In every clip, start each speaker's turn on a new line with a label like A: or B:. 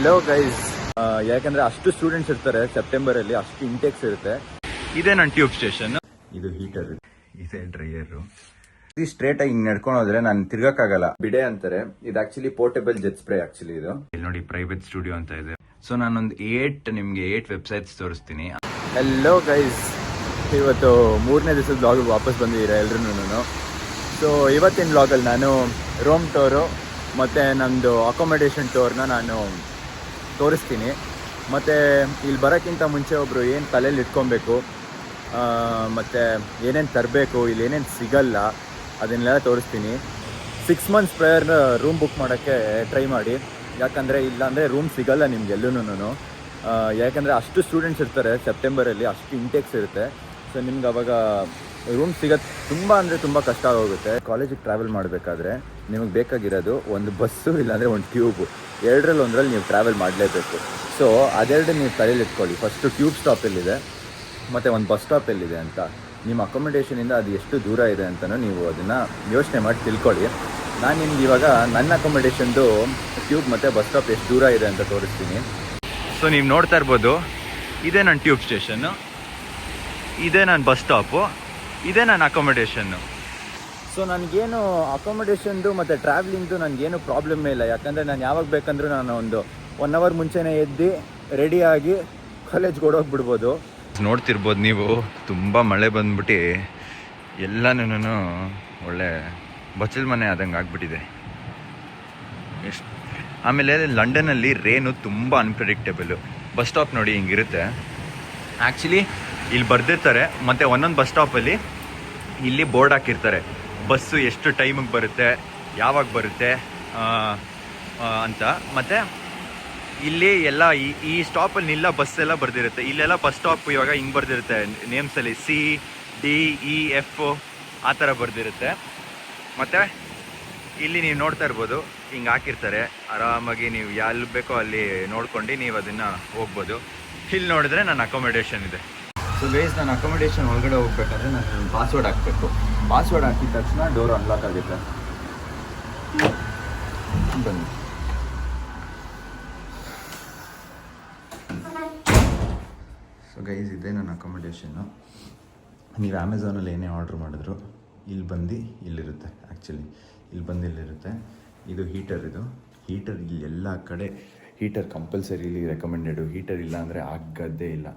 A: Hello guys, ಯಾಕಂದ್ರೆ ಅಷ್ಟು students ಇರ್ತಾರೆ ಸೆಪ್ಟೆಂಬರ್ ಅಲ್ಲಿ, ಅಷ್ಟು ಇಂಟೆಕ್ಸ್ ಇರುತ್ತೆ. ಇದೇ ನನ್ನ ಟ್ಯೂಬ್ ಸ್ಟೇಷನ್. ಇದು ಹೀಟರ್, ಇದೆ ಡ್ರೈಯರ್. ಈ ಸ್ಟ್ರೇಟ್ ಆಗಿ ಹಿಂಗ್ ನಡ್ಕೊಂಡು ಹೋದ್ರೆ ನಾನು ತಿರ್ಗಕ್ಕಾಗಲ್ಲ, ಬಿಡೆ ಅಂತಾರೆ. ಇದು actually portable jet spray. Actually ಇದು ಇಲ್ಲಿ ನೋಡಿ ಪ್ರೈವೇಟ್ ಸ್ಟುಡಿಯೋ ಅಂತ ಇದೆ. ಸೊ ನಾನೊಂದು ನಿಮ್ಗೆ 8 ವೆಬ್ಸೈಟ್ಸ್ ತೋರಿಸ್ತೀನಿ. ಹಲೋ ಗೈಸ್, ಇವತ್ತು 3ನೇ ದಿವಸದ ಬ್ಲಾಗ್ ವಾಪಸ್ ಬಂದಿದ್ದೀರಾ ಎಲ್ರೂ. ಸೊ ಇವತ್ತಿನ ಬ್ಲಾಗಲ್ಲಿ ನಾನು ರೂಮ್ ಟೂರು ಮತ್ತು ನಮ್ಮದು ಅಕೊಮಡೇಷನ್ ಟೂರ್ನ ನಾನು ತೋರಿಸ್ತೀನಿ. ಮತ್ತು ಇಲ್ಲಿ ಬರೋಕ್ಕಿಂತ ಮುಂಚೆ ಒಬ್ಬರು ಏನು ತಲೆಯಲ್ಲಿ ಇಟ್ಕೊಬೇಕು, ಮತ್ತು ಏನೇನು ತರಬೇಕು, ಇಲ್ಲಿ ಏನೇನು ಸಿಗಲ್ಲ ಅದನ್ನೆಲ್ಲ ತೋರಿಸ್ತೀನಿ. 6 months ಪ್ರಯರ್ ರೂಮ್ ಬುಕ್ ಮಾಡೋಕ್ಕೆ ಟ್ರೈ ಮಾಡಿ, ಯಾಕಂದರೆ ಇಲ್ಲಾಂದರೆ ರೂಮ್ ಸಿಗಲ್ಲ ನಿಮ್ಗೆಲ್ಲೂ. ಯಾಕಂದರೆ ಅಷ್ಟು ಸ್ಟೂಡೆಂಟ್ಸ್ ಇರ್ತಾರೆ ಸೆಪ್ಟೆಂಬರಲ್ಲಿ, ಅಷ್ಟು ಇಂಟೆಕ್ಸ್ ಇರುತ್ತೆ. ಸೊ ನಿಮ್ಗೆ ಅವಾಗ ರೂಮ್ ಸಿಗೋದು ತುಂಬ ಕಷ್ಟ ಆಗೋಗುತ್ತೆ. ಕಾಲೇಜಿಗೆ ಟ್ರಾವೆಲ್ ಮಾಡಬೇಕಾದ್ರೆ ನಿಮಗೆ ಬೇಕಾಗಿರೋದು ಒಂದು ಬಸ್ಸು ಇಲ್ಲಾಂದರೆ ಒಂದು ಟ್ಯೂಬು, ಒಂದರಲ್ಲಿ ನೀವು ಟ್ರಾವೆಲ್ ಮಾಡಲೇಬೇಕು. ಸೊ ಅದೆರಡು ನೀವು ತಲೆಯಲ್ಲಿ ಇಟ್ಕೊಳ್ಳಿ. ಫಸ್ಟು ಟ್ಯೂಬ್ ಸ್ಟಾಪ್ ಎಲ್ಲಿದೆ ಮತ್ತು ಒಂದು ಬಸ್ ಸ್ಟಾಪ್ ಎಲ್ಲಿದೆ ಅಂತ. ನಿಮ್ಮ ಅಕೊಮಡೇಷನಿಂದ ಅದು ಎಷ್ಟು ದೂರ ಇದೆ ಅಂತಲೂ ನೀವು ಅದನ್ನು ಯೋಚನೆ ಮಾಡಿ ತಿಳ್ಕೊಳ್ಳಿ. ನಾನು ನಿಮ್ಗೆ ಇವಾಗ ನನ್ನ ಅಕೊಮಡೇಷನ್ದು ಟ್ಯೂಬ್ ಮತ್ತು ಬಸ್ ಸ್ಟಾಪ್ ಎಷ್ಟು ದೂರ ಇದೆ ಅಂತ ತೋರಿಸ್ತೀನಿ. ಸೊ ನೀವು ನೋಡ್ತಾ ಇರ್ಬೋದು, ಇದೇ ನನ್ನ ಟ್ಯೂಬ್ ಸ್ಟೇಷನ್ನು, ಇದೇ ನನ್ನ ಬಸ್ ಸ್ಟಾಪು, ಇದೇ ನನ್ನ ಅಕೊಮಡೇಷನ್ನು. ಸೊ ನನಗೇನು ಅಕೊಮಡೇಷನ್ದು ಮತ್ತು ಟ್ರಾವ್ಲಿಂಗ್ದು ನನಗೇನು ಪ್ರಾಬ್ಲಮ್ ಇಲ್ಲ, ಯಾಕಂದರೆ ನಾನು ಯಾವಾಗ ಬೇಕಂದ್ರೂ ನಾನು ಒಂದು 1 hour ಮುಂಚೆನೇ ಎದ್ದು ರೆಡಿಯಾಗಿ ಕಾಲೇಜ್ಗೆ ಓಡೋಗ್ಬಿಡ್ಬೋದು. ನೋಡ್ತಿರ್ಬೋದು ನೀವು, ತುಂಬ ಮಳೆ ಬಂದ್ಬಿಟ್ಟು ಎಲ್ಲನೂ ಒಳ್ಳೆ ಬಚ್ಚಲ್ ಮನೆ ಆದಂಗೆ ಆಗ್ಬಿಟ್ಟಿದೆ. ಎಷ್ಟು ಆಮೇಲೆ ಲಂಡನಲ್ಲಿ ರೇನು ತುಂಬ ಅನ್ಪ್ರೆಡಿಕ್ಟೇಬಲು. ಬಸ್ ಸ್ಟಾಪ್ ನೋಡಿ ಹಿಂಗಿರುತ್ತೆ. ಆ್ಯಕ್ಚುಲಿ ಇಲ್ಲಿ ಬರೆದಿರ್ತಾರೆ, ಮತ್ತು ಒಂದೊಂದು ಬಸ್ ಸ್ಟಾಪಲ್ಲಿ ಇಲ್ಲಿ ಬೋರ್ಡ್ ಹಾಕಿರ್ತಾರೆ, ಬಸ್ಸು ಎಷ್ಟು ಟೈಮಿಗೆ ಬರುತ್ತೆ, ಯಾವಾಗ ಬರುತ್ತೆ ಅಂತ. ಮತ್ತು ಇಲ್ಲಿ ಎಲ್ಲ ಈ ಸ್ಟಾಪಲ್ಲಿ ನಿಲ್ಲ ಬಸ್ ಎಲ್ಲ ಬರೆದಿರುತ್ತೆ. ಇಲ್ಲೆಲ್ಲ ಬಸ್ ಸ್ಟಾಪ್ ಇವಾಗ ಹಿಂಗೆ ಬರೆದಿರುತ್ತೆ ನೇಮ್ಸಲ್ಲಿ, CDEF ಆ ಥರ ಬರೆದಿರುತ್ತೆ. ಮತ್ತು ಇಲ್ಲಿ ನೀವು ನೋಡ್ತಾ ಇರ್ಬೋದು, ಹಿಂಗೆ ಹಾಕಿರ್ತಾರೆ. ಆರಾಮಾಗಿ ನೀವು ಎಲ್ಲಿ ಬೇಕೋ ಅಲ್ಲಿ ನೋಡ್ಕೊಂಡು ನೀವು ಅದನ್ನು ಹೋಗ್ಬೋದು. ಇಲ್ಲಿ ನೋಡಿದ್ರೆ ನನ್ನ ಅಕೊಮಡೇಷನ್ ಇದೆ. ಸೊ ಗೈಸ್, ನಾನು ಅಕೊಮಡೇಷನ್ ಒಳಗಡೆ ಹೋಗ್ಬೇಕಾದ್ರೆ ನಾನು ಪಾಸ್ವರ್ಡ್ ಹಾಕಬೇಕು. ಪಾಸ್ವರ್ಡ್ ಹಾಕಿದ ತಕ್ಷಣ ಡೋರ್ ಅನ್ಲಾಕ್ ಆಗುತ್ತೆ. ಬನ್ನಿ. ಸೊ ಗೈಸ್, ಇದೆ ನನ್ನ ಅಕೊಮಡೇಷನ್ನು. ನೀವು ಅಮೆಝಾನಲ್ಲಿ ಏನೇ ಆರ್ಡ್ರ್ ಮಾಡಿದ್ರು ಇಲ್ಲಿ ಬಂದು ಇಲ್ಲಿರುತ್ತೆ. ಆ್ಯಕ್ಚುಲಿ ಇಲ್ಲಿ ಬಂದು ಇಲ್ಲಿರುತ್ತೆ. ಇದು ಹೀಟರ್. ಇದು ಹೀಟರ್ ಇಲ್ಲಿ ಎಲ್ಲ ಕಡೆ ಹೀಟರ್ ಕಂಪಲ್ಸರಿಲಿ ರೆಕಮೆಂಡೆಡು. ಹೀಟರ್ ಇಲ್ಲ ಅಂದರೆ ಆಗೋದೇ ಇಲ್ಲ.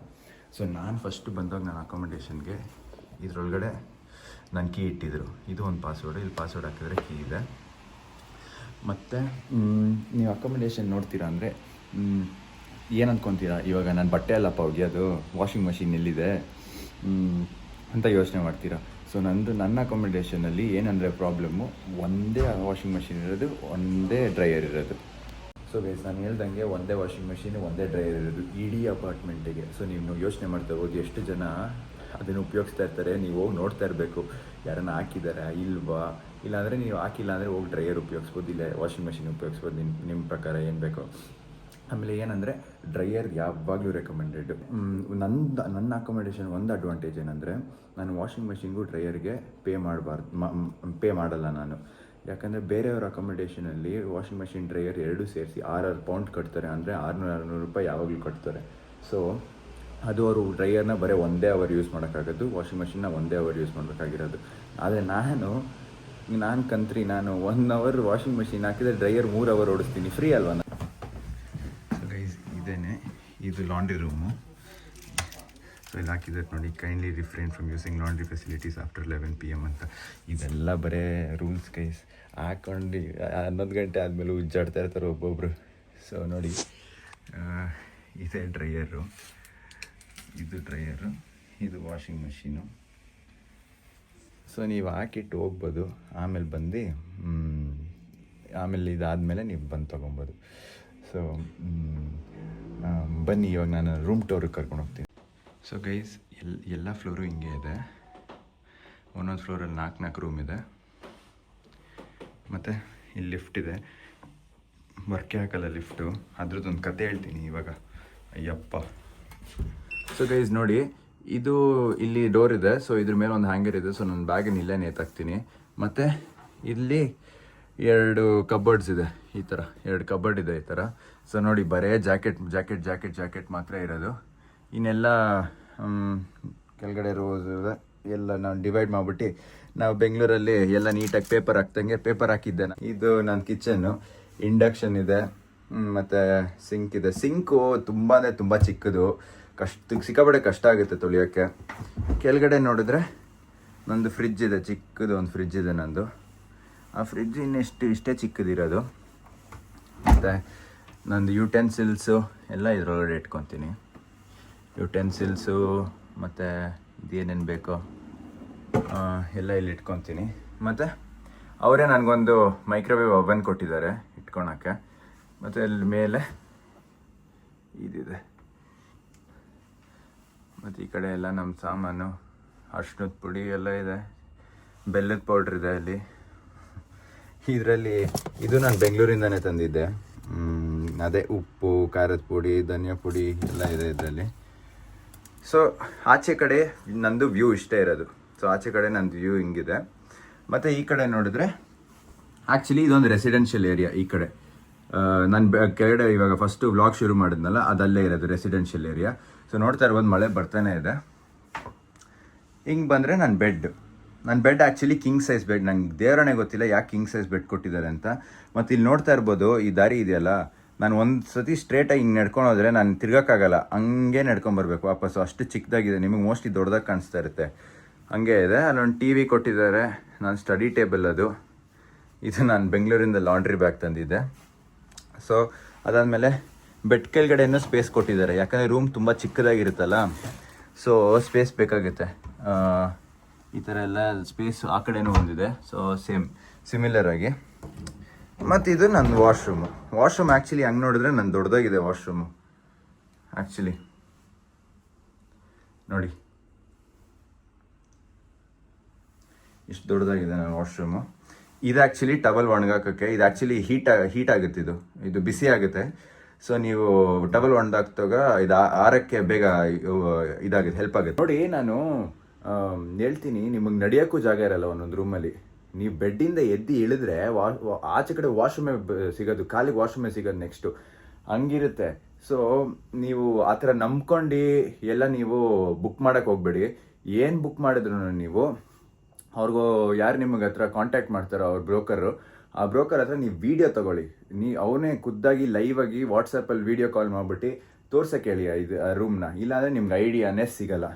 A: ಸೊ ನಾನು ಫಸ್ಟ್ ಬಂದಾಗ ನನ್ನ ಅಕೊಮಡೇಷನ್ಗೆ ಇದರೊಳಗಡೆ ನನ್ನ ಕೀ ಇಟ್ಟಿದ್ರು. ಇದು ಒಂದು ಪಾಸ್ವರ್ಡು. ಇಲ್ಲಿ ಪಾಸ್ವರ್ಡ್ ಹಾಕಿದ್ರೆ ಕೀ ಇದೆ. ಮತ್ತು ನೀವು ಅಕೊಮಡೇಷನ್ ನೋಡ್ತೀರಾ ಅಂದರೆ ಏನು ಅಂದ್ಕೊತೀರಾ, ಇವಾಗ ನಾನು ಬಟ್ಟೆ ಎಲ್ಲಪ್ಪ ಒಗೆಯೋದು, ವಾಷಿಂಗ್ ಮಷಿನ್ ಎಲ್ಲಿದೆ ಅಂತ ಯೋಚನೆ ಮಾಡ್ತೀರಾ. ಸೊ ನನ್ನ ಅಕೊಮಡೇಷನಲ್ಲಿ ಏನಂದರೆ ಪ್ರಾಬ್ಲಮ್ಮು, ಒಂದೇ ವಾಷಿಂಗ್ ಮಷಿನ್ ಇರೋದು, ಒಂದೇ ಡ್ರೈಯರ್ ಇರೋದು. ಸೊ ಗೈಸ್, ನಾನು ಹೇಳ್ದಂಗೆ ಒಂದೇ ವಾಷಿಂಗ್ ಮಷೀನ್, ಒಂದೇ ಡ್ರೈಯರ್ ಇರೋದು ಇಡೀ ಅಪಾರ್ಟ್ಮೆಂಟಿಗೆ. ಸೊ ನೀವು ಯೋಚನೆ ಮಾಡ್ತಾ ಹೋಗಿ ಎಷ್ಟು ಜನ ಅದನ್ನು ಉಪಯೋಗಿಸ್ತಾ ಇರ್ತಾರೆ. ನೀವು ಹೋಗಿ ನೋಡ್ತಾ ಇರಬೇಕು, ಯಾರನ್ನ ಹಾಕಿದ್ದಾರೆ ಇಲ್ವಾ. ಇಲ್ಲಾಂದರೆ ನೀವು ಹಾಕಿಲ್ಲ ಅಂದರೆ ಹೋಗಿ ಡ್ರೈಯರ್ ಉಪಯೋಗಿಸ್ಬೋದು, ಇಲ್ಲ ವಾಷಿಂಗ್ ಮಷಿನ್ ಉಪಯೋಗಿಸ್ಬೋದು, ನಿಮ್ಮ ಪ್ರಕಾರ ಏನು ಬೇಕೋ. ಆಮೇಲೆ ಏನಂದರೆ ಡ್ರೈಯರ್ ಯಾವಾಗಲೂ ರೆಕಮೆಂಡೆಡ್. ನನ್ನ ಅಕೊಮಡೇಷನ್ ಒಂದು ಅಡ್ವಾಂಟೇಜ್ ಏನಂದರೆ, ನಾನು ವಾಷಿಂಗ್ ಮಷಿನ್ಗೂ ಡ್ರೈಯರ್ಗೆ ಪೇ ಮಾಡಲ್ಲ ನಾನು. ಯಾಕಂದರೆ ಬೇರೆಯವ್ರ ಅಕೊಮಡೇಷನಲ್ಲಿ ವಾಷಿಂಗ್ ಮಷಿನ್ ಡ್ರೈಯರ್ ಎರಡೂ ಸೇರಿಸಿ 6 pound ಕಟ್ತಾರೆ. ಅಂದರೆ 600 ರೂಪಾಯಿ ಯಾವಾಗಲೂ ಕಟ್ತಾರೆ. ಸೊ ಅದು ಅವರು ಡ್ರೈಯರ್ನ ಬರೀ 1 hour ಯೂಸ್ ಮಾಡೋಕ್ಕಾಗೋದು, ವಾಷಿಂಗ್ ಮಷಿನ್ನ 1 hour ಯೂಸ್ ಮಾಡಬೇಕಾಗಿರೋದು. ಆದರೆ ನಾನು 1 hour ವಾಷಿಂಗ್ ಮಷಿನ್ ಹಾಕಿದರೆ ಡ್ರೈಯರ್ 3 hour ಓಡಿಸ್ತೀನಿ. ಫ್ರೀ ಅಲ್ವಾ? ಸೊ ಗೈಸ್, ಇದೇನೆ ಇದು ಲಾಂಡ್ರಿ ರೂಮು. ಸೊ ಇಲ್ಲಿ ಹಾಕಿದ್ದಾರೆ ನೋಡಿ, kindly refrain from using laundry facilities after 11 PM ಅಂತ. ಇದೆಲ್ಲ ಬರೇ ರೂಲ್ಸ್ ಗೈಸ್. ಹಾಕೊಂಡು 11 ಗಂಟೆ ಆದಮೇಲೆ ಉಜ್ಜಾಡ್ತಾ ಇರ್ತಾರೆ ಒಬ್ಬೊಬ್ಬರು. ಸೊ ನೋಡಿ, ಇದೇ ಡ್ರೈಯರು, ಇದು ಡ್ರೈಯರು, ಇದು ವಾಷಿಂಗ್ ಮಷೀನು. ಸೊ ನೀವು ಹಾಕಿಟ್ಟು ಹೋಗ್ಬೋದು. ಆಮೇಲೆ ಇದಾದಮೇಲೆ ನೀವು ಬಂದು ತೊಗೊಬೋದು. ಸೊ ಬನ್ನಿ, ಇವಾಗ ನಾನು ರೂಮ್ ಟೂರಿಗೆ ಕರ್ಕೊಂಡು ಹೋಗ್ತೀನಿ. ಸೊ ಗೈಸ್, ಎಲ್ಲ ಫ್ಲೋರು ಹಿಂಗೆ ಇದೆ. ಒಂದೊಂದು ಫ್ಲೋರಲ್ಲಿ 4 ರೂಮ್ ಇದೆ. ಮತ್ತು ಇಲ್ಲಿ ಲಿಫ್ಟ್ ಇದೆ. ವರ್ಕೆ ಹಾಕಲ್ಲ ಲಿಫ್ಟು. ಅದ್ರದ್ದೊಂದು ಕತೆ ಹೇಳ್ತೀನಿ ಇವಾಗ. ಅಯ್ಯಪ್ಪ. ಸೊ ಗೈಸ್ ನೋಡಿ, ಇದು ಇಲ್ಲಿ ಡೋರ್ ಇದೆ. ಸೊ ಇದ್ರ ಮೇಲೆ ಒಂದು ಹ್ಯಾಂಗರ್ ಇದೆ. ಸೊ ನನ್ನ ಬ್ಯಾಗನ್ನು ಇಲ್ಲೇ ನೇತಾಕ್ತೀನಿ. ಮತ್ತು ಇಲ್ಲಿ 2 ಕಬೋರ್ಡ್ಸ್ ಇದೆ. ಈ ಥರ 2 ಕಬೋರ್ಡ್ ಇದೆ ಈ ಥರ. ಸೊ ನೋಡಿ ಬರೇ ಜಾಕೆಟ್ ಜಾಕೆಟ್ ಜಾಕೆಟ್ ಜಾಕೆಟ್ ಮಾತ್ರ ಇರೋದು. ಇನ್ನೆಲ್ಲ ಕೆಳಗಡೆ ರೋಸ್ ಎಲ್ಲ ನಾವು ಡಿವೈಡ್ ಮಾಡಿಬಿಟ್ಟು ನಾವು ಬೆಂಗಳೂರಲ್ಲಿ ಎಲ್ಲ ನೀಟಾಗಿ ಪೇಪರ್ ಹಾಕ್ದಂಗೆ ಪೇಪರ್ ಹಾಕಿದ್ದೆ. ಇದು ನನ್ನ ಕಿಚನ್ನು, ಇಂಡಕ್ಷನ್ ಇದೆ ಮತ್ತು ಸಿಂಕ್ ಇದೆ. ಸಿಂಕು ತುಂಬ ಅಂದರೆ ತುಂಬ ಚಿಕ್ಕದು, ಸಿಕ್ಕಾಪಟ್ಟೆ ಕಷ್ಟ ಆಗುತ್ತೆ ತೊಳಿಯೋಕ್ಕೆ. ಕೆಳಗಡೆ ನೋಡಿದ್ರೆ ನಂದು ಫ್ರಿಜ್ ಇದೆ, ಚಿಕ್ಕದು ಒಂದು ಫ್ರಿಜ್ ಇದೆ ನಂದು. ಆ ಫ್ರಿಜ್ ಇಷ್ಟೇ ಚಿಕ್ಕದಿರೋದು. ಮತ್ತು ನಂದು ಯುಟೆನ್ಸಿಲ್ಸು ಎಲ್ಲ ಇದರೊಳಗಡೆ ಇಟ್ಕೊತೀನಿ. ಯುಟೆನ್ಸಿಲ್ಸು ಮತ್ತು ಇದೇನೇನು ಬೇಕೋ ಎಲ್ಲ ಇಲ್ಲಿ ಇಟ್ಕೊತೀನಿ. ಮತ್ತು ಅವರೇ ನನಗೊಂದು ಮೈಕ್ರೋವೇವ್ ಓವನ್ ಕೊಟ್ಟಿದ್ದಾರೆ ಇಟ್ಕೊಳಕ್ಕೆ. ಮತ್ತು ಅಲ್ಲಿ ಮೇಲೆ ಇದಿದೆ. ಮತ್ತು ಈ ಕಡೆ ಎಲ್ಲ ನಮ್ಮ ಸಾಮಾನು, ಅರ್ಶಿನದ ಪುಡಿ ಎಲ್ಲ ಇದೆ, ಬೆಲ್ಲದ ಪೌಡ್ರ್ ಇದೆ ಅಲ್ಲಿ. ಇದರಲ್ಲಿ ಇದು ನಾನು ಬೆಂಗಳೂರಿಂದನೇ ತಂದಿದ್ದೆ. ಅದೇ ಉಪ್ಪು, ಖಾರದ ಪುಡಿ, ಧನಿಯಾ ಪುಡಿ ಎಲ್ಲ ಇದೆ ಇದರಲ್ಲಿ. ಸೊ ಆಚೆ ಕಡೆ ನಂದು ವ್ಯೂ ಇಷ್ಟೇ ಇರೋದು. ಸೊ ಆಚೆ ಕಡೆ ನಂದು ವ್ಯೂ ಹಿಂಗಿದೆ. ಮತ್ತು ಈ ಕಡೆ ನೋಡಿದ್ರೆ ಆ್ಯಕ್ಚುಲಿ ಇದೊಂದು ರೆಸಿಡೆನ್ಷಿಯಲ್ ಏರಿಯಾ. ಈ ಕಡೆ ನಾನು ಕೆಳಗಡೆ ಇವಾಗ ಫಸ್ಟು ವ್ಲಾಗ್ ಶುರು ಮಾಡಿದ್ನಲ್ಲ, ಅದಲ್ಲೇ ಇರೋದು ರೆಸಿಡೆನ್ಷಿಯಲ್ ಏರಿಯಾ. ಸೊ ನೋಡ್ತಾ ಇರ್ಬೋದು ಮಳೆ ಬರ್ತಾನೆ ಇದೆ. ಹಿಂಗೆ ಬಂದರೆ ನನ್ನ bed actually king size bed. ನಂಗೆ ದೇವರೇ ಗೊತ್ತಿಲ್ಲ ಯಾಕೆ ಕಿಂಗ್ ಸೈಜ್ ಬೆಡ್ ಕೊಟ್ಟಿದ್ದಾರೆ ಅಂತ. ಮತ್ತು ಇಲ್ಲಿ ನೋಡ್ತಾ ಇರ್ಬೋದು ಈ ದಾರಿ ಇದೆಯಲ್ಲ, ನಾನು ಒಂದು ಸತಿ ಸ್ಟ್ರೇಟಾಗಿ ಹಿಂಗೆ ನಡ್ಕೊಂಡು ಹೋದರೆ ನಾನು ತಿರ್ಗೋಕ್ಕಾಗಲ್ಲ, ಹಂಗೆ ನಡ್ಕೊಂಬರ್ಬೇಕು ವಾಪಸ್ಸು. ಅಷ್ಟು ಚಿಕ್ಕದಾಗಿದೆ, ನಿಮಗೆ ಮೋಸ್ಟ್ಲಿ ದೊಡ್ಡದಾಗಿ ಕಾಣಿಸ್ತಾ ಇರುತ್ತೆ. ಹಂಗೆ ಇದೆ. ಅಲ್ಲೊಂದು ಟಿ ವಿ ಕೊಟ್ಟಿದ್ದಾರೆ, ನಾನು ಸ್ಟಡಿ ಟೇಬಲ್ ಅದು. ಇದು ನಾನು ಬೆಂಗಳೂರಿಂದ ಲಾಂಡ್ರಿ ಬ್ಯಾಗ್ ತಂದಿದ್ದೆ. ಸೊ ಅದಾದಮೇಲೆ ಬೆಡ್ ಕೆಳಗಡೆನೂ ಸ್ಪೇಸ್ ಕೊಟ್ಟಿದ್ದಾರೆ, ಯಾಕಂದರೆ ರೂಮ್ ತುಂಬ ಚಿಕ್ಕದಾಗಿರುತ್ತಲ್ಲ, ಸೊ ಸ್ಪೇಸ್ ಬೇಕಾಗುತ್ತೆ. ಈ ಥರ ಎಲ್ಲ ಸ್ಪೇಸ್ ಆ ಕಡೆನೂ ಒಂದಿದೆ. ಸೊ ಸಿಮಿಲರ್ ಆಗಿ. ಮತ್ತು ಇದು ನನ್ನ ವಾಶ್ರೂಮು ಆ್ಯಕ್ಚುಲಿ ಹಂಗೆ ನೋಡಿದ್ರೆ ನನ್ನ ದೊಡ್ಡದಾಗಿದೆ ವಾಶ್ರೂಮು. ಆ್ಯಕ್ಚುಲಿ ನೋಡಿ ಇಷ್ಟು ದೊಡ್ಡದಾಗಿದೆ ನನ್ನ ವಾಶ್ರೂಮು. ಇದು ಆ್ಯಕ್ಚುಲಿ ಟವಲ್ ಒಣಗಾಕೋಕ್ಕೆ. ಇದು ಆ್ಯಕ್ಚುಲಿ ಹೀಟ್ ಆಗುತ್ತೆ, ಇದು ಬಿಸಿ ಆಗುತ್ತೆ. ಸೊ ನೀವು ಟವಲ್ ಒಣಗಾಕ್ದಾಗ ಇದು ಆರಕ್ಕೆ ಬೇಗ ಇದಾಗುತ್ತೆ, ಹೆಲ್ಪ್ ಆಗುತ್ತೆ. ನೋಡಿ ನಾನು ಹೇಳ್ತೀನಿ, ನಿಮಗೆ ನಡೆಯೋಕ್ಕೂ ಜಾಗ ಇರಲ್ಲ ಒಂದೊಂದು ರೂಮಲ್ಲಿ. ನೀವು ಬೆಡ್ಡಿಂದ ಎದ್ದು ಇಳಿದ್ರೆ ಆಚೆ ಕಡೆ ವಾಶ್ರೂಮೇ ಸಿಗೋದು, ಕಾಲಿಗೆ ವಾಶ್ರೂಮೇ ಸಿಗೋದು ನೆಕ್ಸ್ಟು, ಹಂಗಿರುತ್ತೆ. ಸೊ ನೀವು ಆ ಥರ ನಂಬ್ಕೊಂಡು ಎಲ್ಲ ನೀವು ಬುಕ್ ಮಾಡೋಕ್ಕೆ ಹೋಗ್ಬೇಡಿ. ಏನು ಬುಕ್ ಮಾಡಿದ್ರು ನೀವು ಅವ್ರಿಗೂ ಯಾರು ನಿಮಗೆ ಹತ್ರ ಕಾಂಟ್ಯಾಕ್ಟ್ ಮಾಡ್ತಾರೋ ಅವ್ರ ಬ್ರೋಕರು, ಆ ಬ್ರೋಕರ್ ಹತ್ರ ನೀವು ವೀಡಿಯೋ ತೊಗೊಳ್ಳಿ. ಅವನೇ ಖುದ್ದಾಗಿ ಲೈವ್ ಆಗಿ ವಾಟ್ಸಪ್ಪಲ್ಲಿ ವೀಡಿಯೋ ಕಾಲ್ ಮಾಡಿಬಿಟ್ಟು ತೋರ್ಸೋಕ್ಕೆ ಹೇಳಿ ಇದು ರೂಮ್ನ. ಇಲ್ಲಾಂದರೆ ನಿಮ್ಗೆ ಐಡಿಯಾನೇ ಸಿಗೋಲ್ಲ.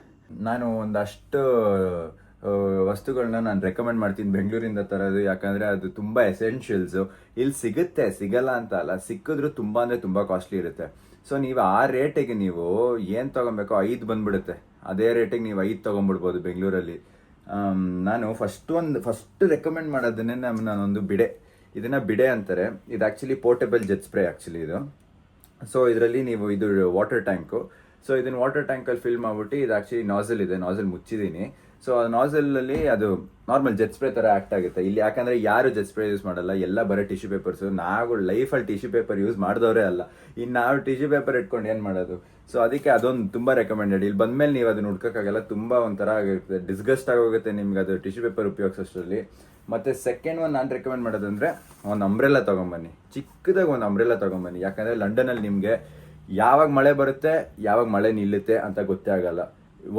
A: ನಾನು ಒಂದಷ್ಟು ವಸ್ತುಗಳನ್ನ ನಾನು ರೆಕಮೆಂಡ್ ಮಾಡ್ತೀನಿ ಬೆಂಗಳೂರಿಂದ ತರೋದು, ಯಾಕಂದರೆ ಅದು ತುಂಬ ಎಸೆನ್ಷಿಯಲ್ಸು. ಇಲ್ಲಿ ಸಿಗಲ್ಲ ಅಂತ ಅಲ್ಲ, ಸಿಕ್ಕಿದ್ರೂ ತುಂಬ ಅಂದರೆ ತುಂಬ ಕಾಸ್ಟ್ಲಿ ಇರುತ್ತೆ. ಸೊ ನೀವು ಆ ರೇಟಿಗೆ ನೀವು ಏನು ತೊಗೊಬೇಕೋ 5 ಬಂದುಬಿಡುತ್ತೆ. ಅದೇ ರೇಟಿಗೆ ನೀವು 5 ತೊಗೊಂಬಿಡ್ಬೋದು ಬೆಂಗಳೂರಲ್ಲಿ. ನಾನು ಫಸ್ಟ್ ರೆಕಮೆಂಡ್ ಮಾಡೋದನ್ನೇ ನಾನೊಂದು ಬಿಡೆ, ಇದನ್ನು ಬಿಡೆ ಅಂತಾರೆ. ಇದು actually portable jet spray actually ಇದು. ಸೊ ಇದರಲ್ಲಿ ನೀವು ಇದು ವಾಟರ್ ಟ್ಯಾಂಕು. ಸೊ ಇದನ್ನು ವಾಟರ್ ಟ್ಯಾಂಕಲ್ಲಿ ಫಿಲ್ ಮಾಡಿಬಿಟ್ಟು ಇದು ಆ್ಯಕ್ಚುಲಿ ನಾಸಲ್ ಇದೆ, ನಾಸಲ್ ಮುಚ್ಚಿದ್ದೀನಿ. ಸೊ ಆ ನಾಸಲಲ್ಲಿ ಅದು ನಾರ್ಮಲ್ ಜೆಟ್ ಸ್ಪ್ರೇ ಥರ ಆ್ಯಕ್ಟ್ ಆಗುತ್ತೆ ಇಲ್ಲಿ. ಯಾಕಂದರೆ ಯಾರು ಜೆಟ್ ಸ್ಪ್ರೇ ಯೂಸ್ ಮಾಡಲ್ಲ, ಎಲ್ಲ ಬರೋ ಟಿಶ್ಯೂ ಪೇಪರ್ಸು. ನಾವು ಲೈಫಲ್ಲಿ ಟಿಶ್ಯೂ ಪೇಪರ್ ಯೂಸ್ ಮಾಡಿದವರೇ ಅಲ್ಲ, ಇನ್ನು ನಾವು ಟಿಶ್ಯೂ ಪೇಪರ್ ಇಟ್ಕೊಂಡು ಏನು ಮಾಡೋದು. ಸೊ ಅದಕ್ಕೆ ಅದೊಂದು ತುಂಬ ರೆಕಮೆಂಡೆಡ್. ಇಲ್ಲಿ ಬಂದಮೇಲೆ ನೀವು ಅದನ್ನು ಹುಡ್ಕೋಕ್ಕಾಗಲ್ಲ, ತುಂಬ ಒಂಥರ ಆಗಿರುತ್ತೆ, ಡಿಸ್ಗಸ್ಟ್ ಆಗೋಗುತ್ತೆ ನಿಮ್ಗೆ ಅದು ಟಿಶ್ಯೂ ಪೇಪರ್ ಉಪಯೋಗಿಸೋಷ್ಟರಲ್ಲಿ. ಮತ್ತು ಸೆಕೆಂಡ್ ನಾನು ರೆಕಮೆಂಡ್ ಮಾಡೋದಂದರೆ ಒಂದು ಅಂಬ್ರೆಲ್ಲ ತೊಗೊಂಬನ್ನಿ, ಚಿಕ್ಕದಾಗಿ ಒಂದು ಅಂಬ್ರೆಲ್ಲ ತೊಗೊಂಬನ್ನಿ. ಯಾಕಂದರೆ ಲಂಡನಲ್ಲಿ ನಿಮಗೆ ಯಾವಾಗ ಮಳೆ ಬರುತ್ತೆ ಯಾವಾಗ ಮಳೆ ನಿಲ್ಲುತ್ತೆ ಅಂತ ಗೊತ್ತೇ ಆಗಲ್ಲ.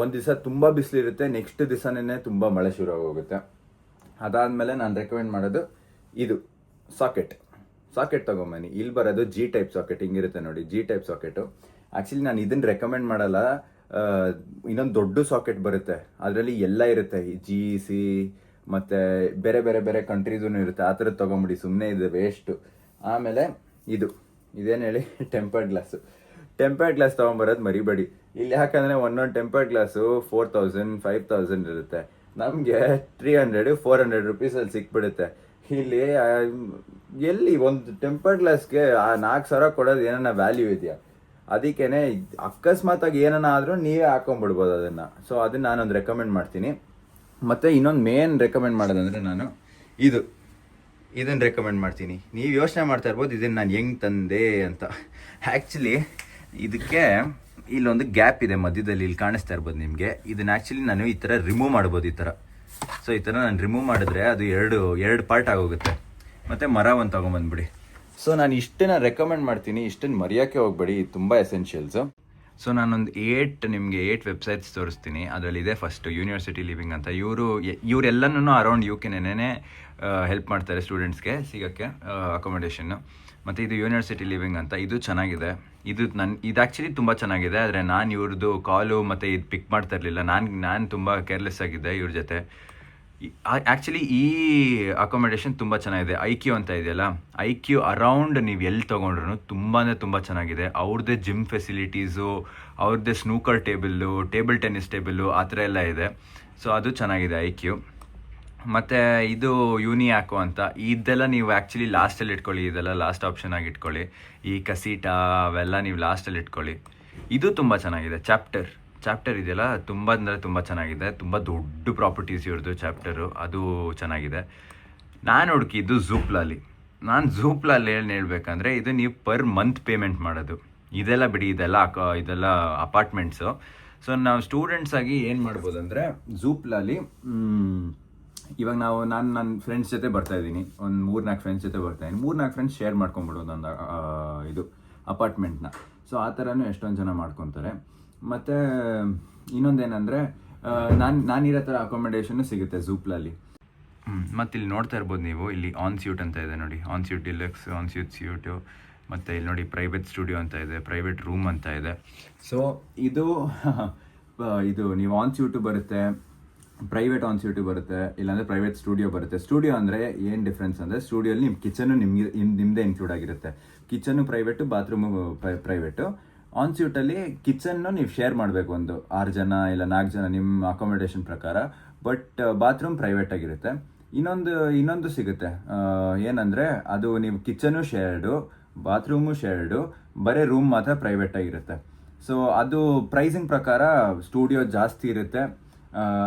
A: ಒಂದು ದಿವಸ ತುಂಬ ಬಿಸಿಲಿರುತ್ತೆ, ನೆಕ್ಸ್ಟ್ ದಿವಸನೇ ತುಂಬ ಮಳೆ ಶುರು ಆಗೋಗುತ್ತೆ. ಅದಾದಮೇಲೆ ನಾನು ರೆಕಮೆಂಡ್ ಮಾಡೋದು ಇದು ಸಾಕೆಟ್ ತೊಗೊಂಬನ್ನಿ. ಇಲ್ಲಿ ಬರೋದು G ಟೈಪ್ ಸಾಕೆಟ್, ಹಿಂಗಿರುತ್ತೆ ನೋಡಿ, G ಟೈಪ್ ಸಾಕೆಟು. ಆ್ಯಕ್ಚುಲಿ ನಾನು ಇದನ್ನು ರೆಕಮೆಂಡ್ ಮಾಡಲ್ಲ, ಇನ್ನೊಂದು ದೊಡ್ಡ ಸಾಕೆಟ್ ಬರುತ್ತೆ, ಅದರಲ್ಲಿ ಎಲ್ಲ ಇರುತ್ತೆ, GC ಮತ್ತು ಬೇರೆ ಕಂಟ್ರೀಸೂ ಇರುತ್ತೆ. ಆ ಥರದ್ದು ತೊಗೊಂಬಿಡಿ, ಸುಮ್ಮನೆ ಇದು ವೇಸ್ಟು. ಆಮೇಲೆ ಇದೇನು ಹೇಳಿ, ಟೆಂಪರ್ಡ್ ಗ್ಲಾಸ್ ತೊಗೊಂಬರೋದು ಮರಿಬೇಡಿ ಇಲ್ಲಿ. ಯಾಕಂದರೆ ಒಂದೊಂದು ಟೆಂಪರ್ಡ್ ಗ್ಲಾಸು 4000 5000 ಇರುತ್ತೆ. ನಮಗೆ 300-400 ರುಪೀಸಲ್ಲಿ ಸಿಕ್ಬಿಡುತ್ತೆ. ಇಲ್ಲಿ ಎಲ್ಲಿ ಒಂದು ಟೆಂಪರ್ಡ್ ಗ್ಲಾಸ್ಗೆ 4000 ಕೊಡೋದು ಏನನ್ನ ವ್ಯಾಲ್ಯೂ ಇದೆಯಾ? ಅದಕ್ಕೇ ಅಕಸ್ಮಾತಾಗಿ ಏನನ್ನ ಆದರೂ ನೀವೇ ಹಾಕೊಂಡ್ಬಿಡ್ಬೋದು ಅದನ್ನು. ಸೊ ಅದನ್ನು ನಾನೊಂದು ರೆಕಮೆಂಡ್ ಮಾಡ್ತೀನಿ. ಮತ್ತು ಇನ್ನೊಂದು ಮೇನ್ ರೆಕಮೆಂಡ್ ಮಾಡೋದಂದರೆ ನಾನು ಇದನ್ನು ರೆಕಮೆಂಡ್ ಮಾಡ್ತೀನಿ. ನೀವು ಯೋಚನೆ ಮಾಡ್ತಾ ಇರ್ಬೋದು ಇದನ್ನು ನಾನು ಹೆಂಗೆ ತಂದೆ ಅಂತ. ಆ್ಯಕ್ಚುಲಿ ಇದಕ್ಕೆ ಇಲ್ಲೊಂದು ಗ್ಯಾಪ್ ಇದೆ ಮಧ್ಯದಲ್ಲಿ, ಇಲ್ಲಿ ಕಾಣಿಸ್ತಾ ಇರ್ಬೋದು ನಿಮಗೆ. ಇದನ್ನು ಆ್ಯಕ್ಚುಲಿ ನಾನು ಈ ಥರ ರಿಮೂವ್ ಮಾಡ್ಬೋದು, ಈ ಥರ. ಸೊ ಈ ಥರ ನಾನು ರಿಮೂವ್ ಮಾಡಿದ್ರೆ ಅದು ಎರಡು ಪಾರ್ಟ್ ಆಗೋಗುತ್ತೆ. ಮತ್ತು ಮರ ಒಂದು ತೊಗೊಂಬಂದ್ಬಿಡಿ. ಸೊ ನಾನು ಇಷ್ಟನ್ನ ರೆಕಮೆಂಡ್ ಮಾಡ್ತೀನಿ, ಇಷ್ಟನ್ನು ಮರೆಯೋಕ್ಕೆ ಹೋಗ್ಬೇಡಿ, ಇದು ತುಂಬ ಎಸೆನ್ಷಿಯಲ್ಸು. ಸೊ ನಾನೊಂದು 8 ವೆಬ್ಸೈಟ್ಸ್ ತೋರಿಸ್ತೀನಿ. ಅದರಲ್ಲಿ ಇದೆ ಫಸ್ಟ್ ಯೂನಿವರ್ಸಿಟಿ ಲಿವಿಂಗ್ ಅಂತ. ಇವರೆಲ್ಲನೂ ಅರೌಂಡ್ UKನೇ ಹೆಲ್ಪ್ ಮಾಡ್ತಾರೆ ಸ್ಟೂಡೆಂಟ್ಸ್ಗೆ ಸಿಗೋಕ್ಕೆ ಅಕೊಮಡೇಷನ್ನು. ಮತ್ತು ಇದು ಯೂನಿವರ್ಸಿಟಿ ಲಿವಿಂಗ್ ಅಂತ, ಇದು ಚೆನ್ನಾಗಿದೆ. ಇದು ಆ್ಯಕ್ಚುಲಿ ತುಂಬ ಚೆನ್ನಾಗಿದೆ. ಆದರೆ ನಾನು ಇವ್ರದ್ದು ಕಾಲು ಮತ್ತು ಇದು ಪಿಕ್ ಮಾಡ್ತಾ ಇರಲಿಲ್ಲ. ನಾನು ತುಂಬ ಕೇರ್ಲೆಸ್ ಆಗಿದ್ದೆ ಇವ್ರ ಜೊತೆ. ಆ್ಯಕ್ಚುಲಿ ಈ ಅಕೊಮಡೇಷನ್ ತುಂಬ ಚೆನ್ನಾಗಿದೆ. IQ ಅಂತ ಇದೆಯಲ್ಲ, IQ ಅರೌಂಡ್ ನೀವು ಎಲ್ಲಿ ತೊಗೊಂಡ್ರು ತುಂಬ ಚೆನ್ನಾಗಿದೆ. ಅವ್ರದ್ದೇ ಜಿಮ್ ಫೆಸಿಲಿಟೀಸು, ಅವ್ರದ್ದೇ ಸ್ನೂಕರ್ ಟೇಬಲ್ ಟೆನ್ನಿಸ್ ಟೇಬಲ್ಲು ಆ ಥರ ಎಲ್ಲ ಇದೆ. ಸೊ ಅದು ಚೆನ್ನಾಗಿದೆ IQ. ಮತ್ತು ಇದು ಯೂನಿಯಾಕೋ ಅಂತ, ಇದೆಲ್ಲ ನೀವು ಆ್ಯಕ್ಚುಲಿ ಲಾಸ್ಟಲ್ಲಿ ಇಟ್ಕೊಳ್ಳಿ. ಇದೆಲ್ಲ ಲಾಸ್ಟ್ ಆಪ್ಷನ್ ಆಗಿ ಇಟ್ಕೊಳ್ಳಿ. ಈ ಕಸೀಟಾ ಅವೆಲ್ಲ ನೀವು ಲಾಸ್ಟಲ್ಲಿ ಇಟ್ಕೊಳ್ಳಿ. ಇದು ತುಂಬ ಚೆನ್ನಾಗಿದೆ. ಚಾಪ್ಟರ್ ಇದೆಯಲ್ಲ, ತುಂಬ ಚೆನ್ನಾಗಿದೆ. ತುಂಬ ದೊಡ್ಡ ಪ್ರಾಪರ್ಟೀಸ್ ಇವ್ರದ್ದು ಚಾಪ್ಟರು, ಅದು ಚೆನ್ನಾಗಿದೆ. ನಾನು ಹುಡುಕಿದ್ದು ಝೂಪ್ಲಾಲಿ. ನಾನು ಝೂಪ್ಲಾಲಿ ಹೇಳ್ಬೇಕಂದ್ರೆ ಇದು ನೀವು ಪರ್ ಮಂತ್ ಪೇಮೆಂಟ್ ಮಾಡೋದು. ಇದೆಲ್ಲ ಬಿಡಿ, ಇದೆಲ್ಲ ಅಪಾರ್ಟ್ಮೆಂಟ್ಸು. ಸೊ ನಾವು ಸ್ಟೂಡೆಂಟ್ಸ್ ಆಗಿ ಏನು ಮಾಡ್ಬೋದು ಅಂದರೆ ಝೂಪ್ಲಾಲಿ ಇವಾಗ ನಾನು ನನ್ನ ಫ್ರೆಂಡ್ಸ್ ಜೊತೆ ಬರ್ತಾಯಿದ್ದೀನಿ, ಒಂದು 3-4 ಫ್ರೆಂಡ್ಸ್ ಜೊತೆ ಬರ್ತಾಯಿದ್ದೀನಿ. 3-4 ಫ್ರೆಂಡ್ಸ್ ಶೇರ್ ಮಾಡ್ಕೊಂಬಿಡೋದು ಒಂದು ಇದು ಅಪಾರ್ಟ್ಮೆಂಟ್ನ. ಸೊ ಆ ಥರನೂ ಎಷ್ಟೊಂದು ಜನ ಮಾಡ್ಕೊತಾರೆ. ಮತ್ತು ಇನ್ನೊಂದೇನೆಂದರೆ ನಾನಿರೋ ಥರ ಅಕೊಮಡೇಷನ್ನು ಸಿಗುತ್ತೆ ಝೂಪ್ಲಲ್ಲಿ. ಮತ್ತು ಇಲ್ಲಿ ನೋಡ್ತಾ ಇರ್ಬೋದು ನೀವು, ಇಲ್ಲಿ ಆನ್ಸ್ಯೂಟ್ ಅಂತ ಇದೆ ನೋಡಿ, ಆನ್ಸ್ಯೂಟ್ ಡಿಲಕ್ಸ್, ಆನ್ಸ್ಯೂಟ್ ಸ್ಯೂಟು. ಮತ್ತು ಇಲ್ಲಿ ನೋಡಿ ಪ್ರೈವೇಟ್ ಸ್ಟುಡಿಯೋ ಅಂತ ಇದೆ, ಪ್ರೈವೇಟ್ ರೂಮ್ ಅಂತ ಇದೆ. ಸೊ ಇದು ನೀವು ಆನ್ಸ್ಯೂಟು ಬರುತ್ತೆ, ಪ್ರೈವೇಟ್ ಆನ್ಸ್ಯೂಟು ಬರುತ್ತೆ, ಇಲ್ಲಾಂದರೆ ಪ್ರೈವೇಟ್ ಸ್ಟುಡಿಯೋ ಬರುತ್ತೆ. ಸ್ಟುಡಿಯೋ ಅಂದರೆ ಏನು ಡಿಫ್ರೆನ್ಸ್ ಅಂದರೆ, ಸ್ಟುಡಿಯೋಲಿ ನಿಮ್ಮ ಕಿಚನ್ನು ನಿಮ್ಮದೇ ಇನ್ಕ್ಲೂಡ್ ಆಗಿರುತ್ತೆ. Kitchen private, bathroom private. ಆನ್ಸ್ಯೂಟಲ್ಲಿ ಕಿಚನ್ನು ನೀವು ಶೇರ್ ಮಾಡಬೇಕು, ಒಂದು 6 ಜನ ಇಲ್ಲ 4 ಜನ ನಿಮ್ಮ ಅಕೊಮಡೇಷನ್ ಪ್ರಕಾರ. ಬಟ್ ಬಾತ್ರೂಮ್ ಪ್ರೈವೇಟ್ ಆಗಿರುತ್ತೆ. ಇನ್ನೊಂದು ಸಿಗುತ್ತೆ, ಏನಂದರೆ ಅದು ನೀವು ಕಿಚನ್ನು ಶೇರ್ಡು, ಬಾತ್ರೂಮು ಶೇರ್ಡು, ಬರೀ ರೂಮ್ ಮಾತ್ರ ಪ್ರೈವೇಟ್ ಆಗಿರುತ್ತೆ. ಸೊ ಅದು ಪ್ರೈಸಿಂಗ್ ಪ್ರಕಾರ ಸ್ಟುಡಿಯೋ ಜಾಸ್ತಿ ಇರುತ್ತೆ.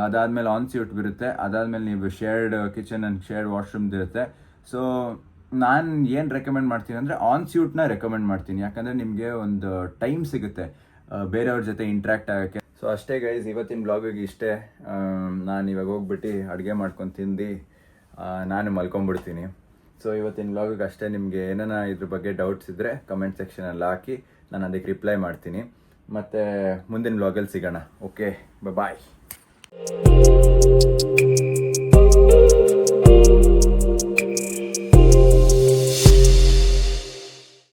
A: ಅದಾದಮೇಲೆ ಆನ್ಸ್ಯೂಟ್ ಬರುತ್ತೆ. ಅದಾದಮೇಲೆ ನೀವು ಶೇರ್ಡ್ ಕಿಚನ್ ಆ್ಯಂಡ್ ಶೇರ್ಡ್ ವಾಶ್ರೂಮ್ದು ಇರುತ್ತೆ. ಸೊ ನಾನು ಏನು ರೆಕಮೆಂಡ್ ಮಾಡ್ತೀನಿ ಅಂದರೆ ಆನ್ಸ್ಯೂಟ್ನ ರೆಕಮೆಂಡ್ ಮಾಡ್ತೀನಿ. ಯಾಕಂದರೆ ನಿಮಗೆ ಒಂದು ಟೈಮ್ ಸಿಗುತ್ತೆ ಬೇರೆಯವ್ರ ಜೊತೆ ಇಂಟ್ರ್ಯಾಕ್ಟ್ ಆಗೋಕ್ಕೆ. ಸೊ ಅಷ್ಟೇ ಗೈಸ್, ಇವತ್ತಿನ ಬ್ಲಾಗಿಗೆ ಇಷ್ಟೇ. ನಾನು ಇವಾಗ ಹೋಗ್ಬಿಟ್ಟು ಅಡುಗೆ ಮಾಡ್ಕೊಂಡು ತಿಂದು ನಾನು ಮಲ್ಕೊಂಡ್ಬಿಡ್ತೀನಿ. ಸೊ ಇವತ್ತಿನ ಬ್ಲಾಗಿಗೆ ಅಷ್ಟೇ. ನಿಮಗೆ ಏನಾನ ಇದ್ರ ಬಗ್ಗೆ ಡೌಟ್ಸ್ ಇದ್ದರೆ ಕಮೆಂಟ್ ಸೆಕ್ಷನಲ್ಲಿ ಹಾಕಿ, ನಾನು ಅದಕ್ಕೆ ರಿಪ್ಲೈ ಮಾಡ್ತೀನಿ. ಮತ್ತು ಮುಂದಿನ ಬ್ಲಾಗಲ್ಲಿ ಸಿಗೋಣ. ಓಕೆ, ಬಾಯ್.